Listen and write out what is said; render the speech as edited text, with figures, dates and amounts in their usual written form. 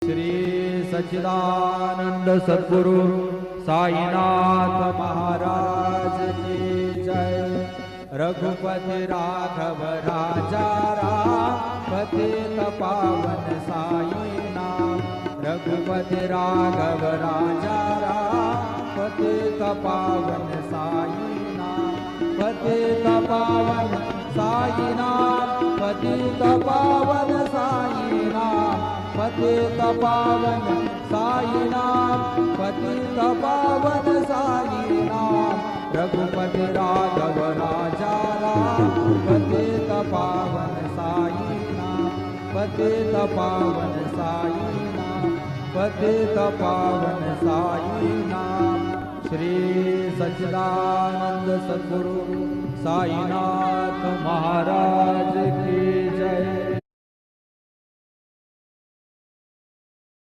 श्री सच्चिदानंद सद्गुरु साईनाथ महाराज की जय। रघुपति राघव राजा राम पतित पावन साईनाथ। रघुपति राघव राजा राम पतित पावन साईनाथ। पतित पावन साईनाथ पतित पावन साईनाथ। पतित पावन साईनाथ पतित पावन साईनाथ। रघुपति राघव राजा राम पतित पावन साईनाथ। पतित पावन साईनाथ पतित पावन साईनाथ। श्री सच्चिदानंद सद्गुरु साईनाथ महाराज की जय।